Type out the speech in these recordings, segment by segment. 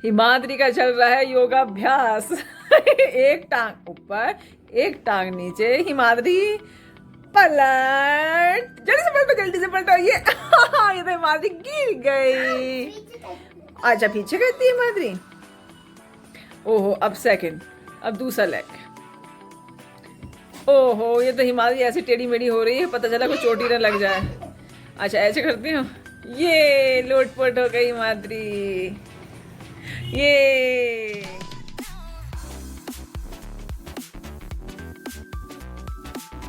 हिमाद्री का चल रहा है योगाभ्यास। एक टांग ऊपर, एक टांग नीचे। हिमाद्री पलट, जल्दी से पलटो ये। ये तो हिमाद्री गिर गई। अच्छा पीछे करती है हिमाद्री। ओहो अब सेकंड, अब दूसरा लेग। ओहो ये तो हिमाद्री ऐसी टेढ़ी मेढ़ी हो रही है, पता चला कोई चोटी ना लग जाए। अच्छा ऐसे करती हूँ, ये लोटपोट हो गई हिमाद्री। ये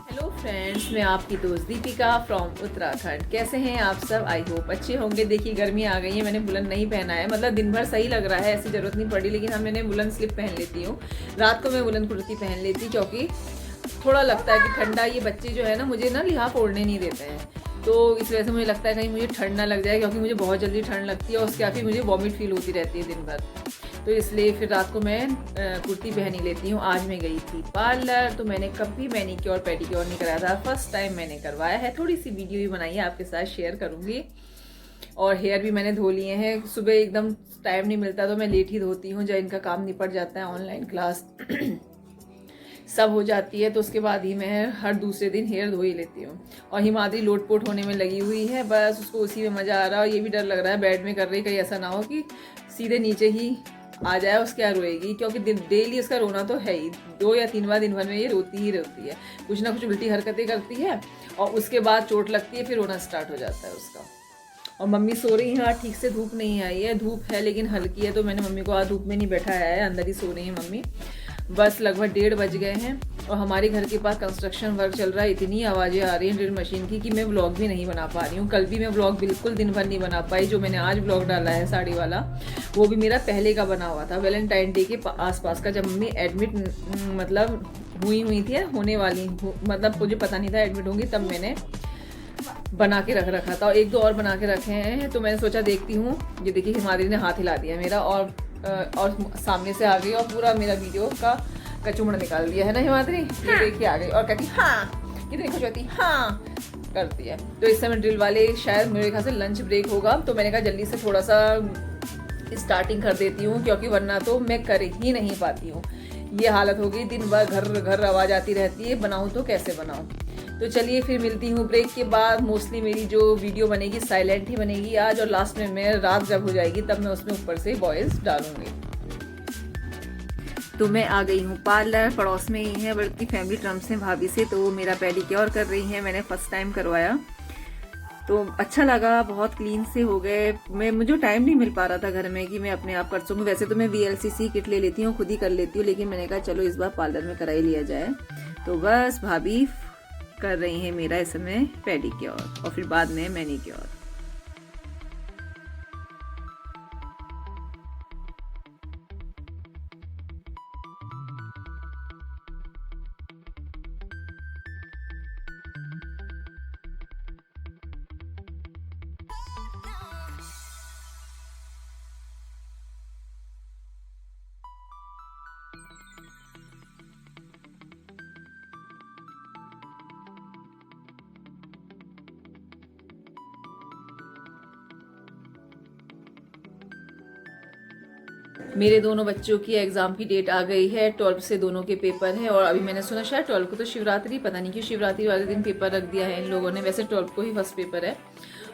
हेलो फ्रेंड्स, मैं आपकी दोस्त दीपिका फ्रॉम उत्तराखंड। कैसे हैं आप सब? आई होप अच्छे होंगे। देखिए गर्मी आ गई है, मैंने बुलन नहीं पहना है, मतलब दिन भर सही लग रहा है, ऐसी ज़रूरत नहीं पड़ी, लेकिन मैंने बुलन स्लिप पहन लेती हूँ। रात को मैं बुलन कुर्ती पहन लेती क्योंकि थोड़ा लगता है कि ठंडा, ये बच्चे जो है ना मुझे ना लिहाफ ओढ़ने नहीं देते हैं, तो इस वजह से मुझे लगता है कहीं मुझे ठंड ना लग जाए, क्योंकि मुझे बहुत जल्दी ठंड लगती है और उसके काफ़ी मुझे वॉमिट फील होती रहती है दिन भर। तो इसलिए फिर रात को मैं कुर्ती पहन ही लेती हूँ। आज मैं गई थी पार्लर, तो मैंने कभी मैनीक्योर पेडिक्योर नहीं कराया था, फर्स्ट टाइम मैंने करवाया है। थोड़ी सी वीडियो भी बनाई है, आपके साथ शेयर करूँगी। और हेयर भी मैंने धो लिए हैं। सुबह एकदम टाइम नहीं मिलता तो मैं लेट ही धोती हूँ, जब इनका काम निपट जाता है, ऑनलाइन क्लास सब हो जाती है, तो उसके बाद ही मैं हर दूसरे दिन हेयर धो ही लेती हूँ। और हिमाद्री लोटपोट होने में लगी हुई है, बस उसको उसी में मज़ा आ रहा है। और ये भी डर लग रहा है बेड में कर रही, कहीं ऐसा ना हो कि सीधे नीचे ही आ जाए, उसके यहाँ रोएगी, क्योंकि डेली उसका रोना तो है ही। 2 या 3 बार दिन भर में ये रोती ही रहती है, कुछ ना कुछ उल्टी हरकतें करती है, और उसके बाद चोट लगती है, फिर रोना स्टार्ट हो जाता है उसका। और मम्मी सो रही हैं, ठीक से धूप नहीं आई है, धूप है लेकिन हल्की है, तो मैंने मम्मी को आज धूप में नहीं बैठाया है, अंदर ही सो रही हैं मम्मी। बस लगभग 1:30 बज गए हैं और हमारे घर के पास कंस्ट्रक्शन वर्क चल रहा है। इतनी आवाज़ें आ रही हैं ड्रिल मशीन की कि मैं व्लॉग भी नहीं बना पा रही हूँ। कल भी मैं व्लॉग बिल्कुल दिन भर नहीं बना पाई। जो मैंने आज व्लॉग डाला है साड़ी वाला, वो भी मेरा पहले का बना हुआ था, वैलेंटाइन डे के आसपास का, जब मम्मी एडमिट मतलब हुई थी, होने वाली, मतलब मुझे पता नहीं था एडमिट होंगी, तब मैंने बना के रख रखा था। और 1-2 और बना के रखे हैं, तो मैंने सोचा देखती हूँ। ये देखिए हिमाद्री ने हाथ हिला दिया मेरा, और सामने से आ गई और पूरा मेरा वीडियो का कचुमड़ निकाल दिया है ना हिमाद्री। ये देखिए आ गई और कहती हाँ, कितनी खुश होती, हाँ करती है। तो इस समय ड्रिल वाले शायद मेरे ख्याल से लंच ब्रेक होगा, तो मैंने कहा जल्दी से थोड़ा सा स्टार्टिंग कर देती हूँ, क्योंकि वरना तो मैं कर ही नहीं पाती हूँ। ये हालत हो गई, दिन भर घर घर आवाज़ आती रहती है, बनाऊँ तो कैसे बनाऊँ। तो चलिए फिर मिलती हूँ ब्रेक के बाद। मोस्टली मेरी जो वीडियो बनेगी साइलेंट ही बनेगी आज, और लास्ट में मैं रात जब हो जाएगी तब मैं उसमें ऊपर से वॉइस डालूंगी। तो मैं आ गई हूँ पार्लर, पड़ोस में ही है, बल्कि फैमिली टर्म्स हैं भाभी से, तो वो मेरा पेडिक्योर कर रही हैं। मैंने फर्स्ट टाइम करवाया तो अच्छा लगा, बहुत क्लीन से हो गए। मुझे टाइम नहीं मिल पा रहा था घर में कि मैं अपने आप कर सकूँ। वैसे तो मैं VLCC किट ले लेती हूँ, खुद ही कर लेती हूँ, लेकिन मैंने कहा चलो इस बार पार्लर में करा ही लिया जाए। तो बस भाभी कर रही हैं मेरा इस समय पेडिक्योर, और फिर बाद में मैनीक्योर। मेरे दोनों बच्चों की एग्ज़ाम की डेट आ गई है, 12 से दोनों के पेपर हैं। और अभी मैंने सुना शायद 12 को तो शिवरात्रि, पता नहीं क्यों शिवरात्रि वाले दिन पेपर रख दिया है इन लोगों ने। वैसे 12 को ही फर्स्ट पेपर है,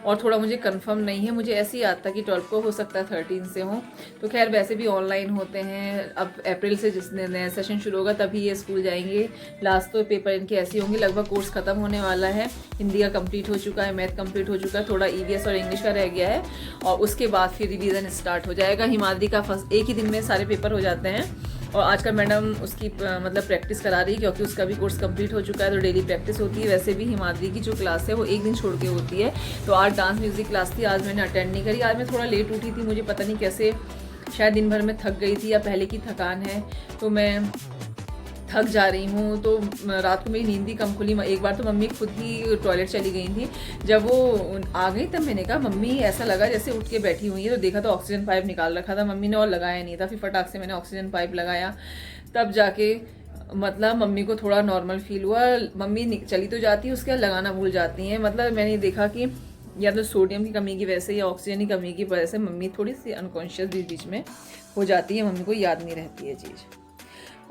और थोड़ा मुझे कंफर्म नहीं है, मुझे ऐसे ही याद था कि 12 को हो सकता है 13 से हो। तो खैर वैसे भी ऑनलाइन होते हैं। अब अप्रैल से जिस नया सेशन शुरू होगा तभी ये स्कूल जाएंगे। लास्ट तो पेपर इनके ऐसे होंगे। लगभग कोर्स ख़त्म होने वाला है, हिंदी का कंप्लीट हो चुका है, मैथ कंप्लीट हो चुका है, थोड़ा EVS और इंग्लिश का रह गया है, और उसके बाद फिर रिवीजन स्टार्ट हो जाएगा। हिमाद्री का फर्स्ट एक ही दिन में सारे पेपर हो जाते हैं। और आज का मैडम उसकी मतलब प्रैक्टिस करा रही है, क्योंकि उसका भी कोर्स कंप्लीट हो चुका है, तो डेली प्रैक्टिस होती है। वैसे भी हिमाद्री की जो क्लास है वो एक दिन छोड़ के होती है। तो आज डांस म्यूज़िक क्लास थी, आज मैंने अटेंड नहीं करी। आज मैं थोड़ा लेट उठी थी, मुझे पता नहीं कैसे, शायद दिन भर में थक गई थी या पहले की थकान है, तो मैं थक जा रही हूँ। तो रात को मेरी नींद भी कम खुली। एक बार तो मम्मी खुद ही टॉयलेट चली गई थी। जब वो आ गई तब मैंने कहा मम्मी, ऐसा लगा जैसे उठ के बैठी हुई है, तो देखा तो ऑक्सीजन पाइप निकाल रखा था मम्मी ने और लगाया नहीं था। फिर फटाक से मैंने ऑक्सीजन पाइप लगाया, तब जाके मतलब मम्मी को थोड़ा नॉर्मल फील हुआ। मम्मी चली तो जाती है, उसके बाद लगाना भूल जाती हैं। मतलब मैंने देखा कि या तो सोडियम की कमी की वजह से या ऑक्सीजन की कमी की वजह से मम्मी थोड़ी सी अनकॉन्शियस बीच बीच में हो जाती है, मम्मी को याद नहीं रहती है चीज़।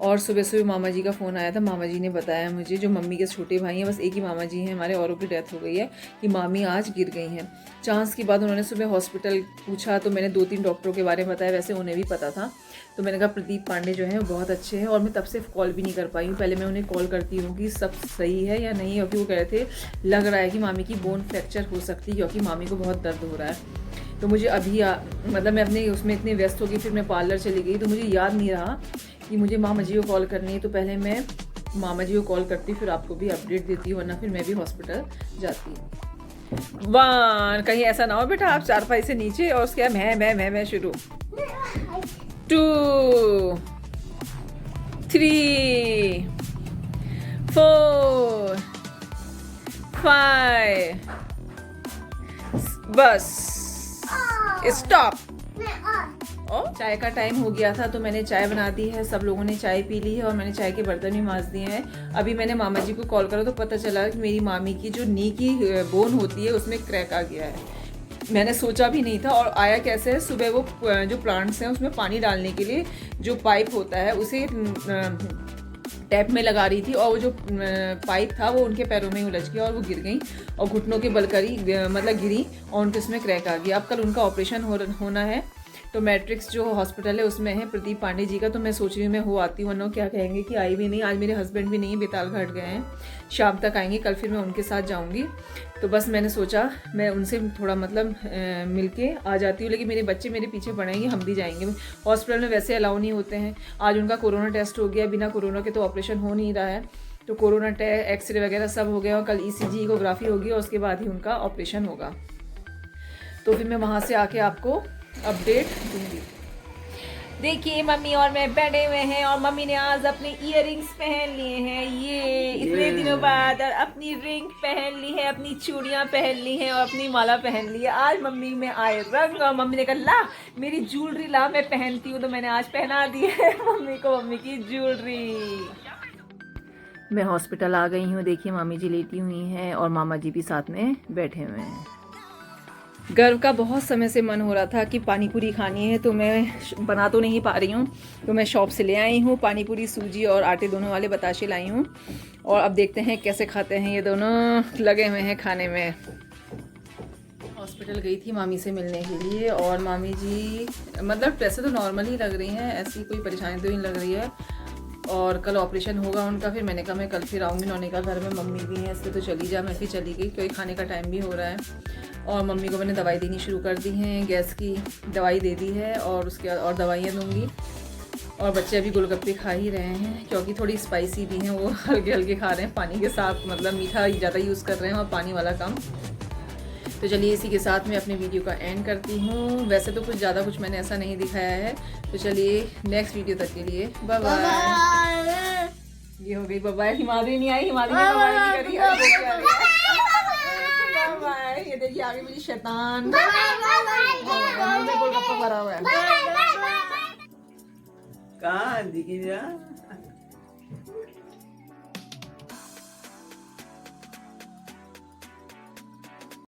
और सुबह सुबह मामा जी का फ़ोन आया था, मामा जी ने बताया मुझे, जो मम्मी के छोटे भाई हैं, बस एक ही मामा जी हैं हमारे, औरों की डेथ हो गई है, कि मामी आज गिर गई हैं। चांस की बात, उन्होंने सुबह हॉस्पिटल पूछा तो मैंने 2-3 डॉक्टरों के बारे में बताया, वैसे उन्हें भी पता था। तो मैंने कहा प्रदीप पांडे जो हैं वो बहुत अच्छे हैं, और मैं तब से कॉल भी नहीं कर पाई हूँ। पहले मैं उन्हें कॉल करती हूँ कि सब सही है या नहीं, क्योंकि वो कह रहे थे लग रहा है कि मामी की बोन फ्रैक्चर हो सकती है, क्योंकि मामी को बहुत दर्द हो रहा है। तो मुझे अभी मतलब मैं अपने उसमें इतनी व्यस्त हो गई, फिर मैं पार्लर चली गई, तो मुझे याद नहीं रहा कि मुझे मामा जी को कॉल करनी है। तो पहले मैं मामा जी को कॉल करती, फिर आपको भी अपडेट देती, वरना फिर मैं भी हॉस्पिटल जाती। 1, कहीं ऐसा ना हो बेटा आप चारपाई से नीचे और उसके मैं शुरू। 2, 3, 4, 5, बस स्टॉप। चाय का टाइम हो गया था, तो मैंने चाय बना दी है, सब लोगों ने चाय पी ली है, और मैंने चाय के बर्तन भी मांज दिए हैं। अभी मैंने मामा जी को कॉल करा तो पता चला कि मेरी मामी की जो नी की बोन होती है उसमें क्रैक आ गया है। मैंने सोचा भी नहीं था, और आया कैसे है, सुबह वो जो प्लांट्स हैं उसमें पानी डालने के लिए जो पाइप होता है उसे टैप में लगा रही थी, और वो जो पाइप था वो उनके पैरों में उलझ गया और वो गिर गई, और घुटनों के बल करी मतलब गिरी, और उनके उसमें क्रैक आ गया। अब कल उनका ऑपरेशन होना है, तो मैट्रिक्स जो हॉस्पिटल है उसमें है प्रदीप पांडे जी का। तो मैं सोच रही हूँ मैं हो आती हूँ, वरना क्या कहेंगे कि आई भी नहीं। आज मेरे हस्बैंड भी नहीं, बेताल घाट गए हैं, शाम तक आएंगे, कल फिर मैं उनके साथ जाऊँगी। तो बस मैंने सोचा मैं उनसे थोड़ा मतलब मिलके आ जाती हूँ, लेकिन मेरे बच्चे मेरे पीछे पड़ेंगे, हम भी जाएंगे। हॉस्पिटल में वैसे अलाउ नहीं होते हैं। आज उनका कोरोना टेस्ट हो गया, बिना कोरोना के तो ऑपरेशन हो नहीं रहा है, तो कोरोना एक्सरे वगैरह सब हो गया, और कल ECG इकोग्राफी होगी, और उसके बाद ही उनका ऑपरेशन होगा। तो फिर मैं वहाँ से आके आपको अपडेट दूंगी। देखिए मम्मी और मैं बैठे हुए हैं, और मम्मी ने आज अपने इयररिंग्स पहन लिए हैं, ये इतने दिनों बाद, और अपनी रिंग पहन ली है, अपनी चूड़ियां पहन ली हैं, और अपनी माला पहन ली है। आज मम्मी में आए रंग, और मम्मी ने कहा ला मेरी ज्वेलरी ला, मैं पहनती हूँ, तो मैंने आज पहना दी है मम्मी को मम्मी की ज्वेलरी। मैं हॉस्पिटल आ गई हूँ, देखिए मामी जी लेटी हुई हैं, और मामा जी भी साथ में बैठे हुए हैं। गर्व का बहुत समय से मन हो रहा था कि पानी पूरी खानी है, तो मैं बना तो नहीं पा रही हूँ, तो मैं शॉप से ले आई हूँ पानी पूरी, सूजी और आटे दोनों वाले बताशे लाई हूँ, और अब देखते हैं कैसे खाते हैं ये दोनों, लगे हुए हैं खाने में। हॉस्पिटल गई थी मामी से मिलने के लिए, और मामी जी मतलब वैसे तो नॉर्मल ही लग रही हैं, ऐसी कोई परेशानी तो नहीं लग रही है, और कल ऑपरेशन होगा उनका। फिर मैंने कहा मैं कल फिर आऊँगी, नौने का घर में मम्मी भी हैं, इसलिए तो चली जा, मैं फिर चली गई, क्योंकि खाने का टाइम भी हो रहा है। और मम्मी को मैंने दवाई देनी शुरू कर दी हैं, गैस की दवाई दे दी है, और उसके बाद और दवाइयाँ दूँगी। और बच्चे अभी गोलगप्पे खा ही रहे हैं, क्योंकि थोड़ी स्पाइसी भी हैं, वो हल्के हल्के खा रहे हैं पानी के साथ, मतलब मीठा ज़्यादा यूज़ कर रहे हैं और पानी वाला कम। तो चलिए इसी के साथ मैं अपने वीडियो का एंड करती हूँ। वैसे तो कुछ ज़्यादा कुछ मैंने ऐसा नहीं दिखाया है, तो चलिए नेक्स्ट वीडियो तक के लिए बाय बाय। ये हो गई बाय, हिमालय नहीं आई, हिमालय ने बाय नहीं करी, बाय। ये देखिए आगे मेरी शैतान गोलगप्पा भरा हुआ है। कहाँ दिखी जा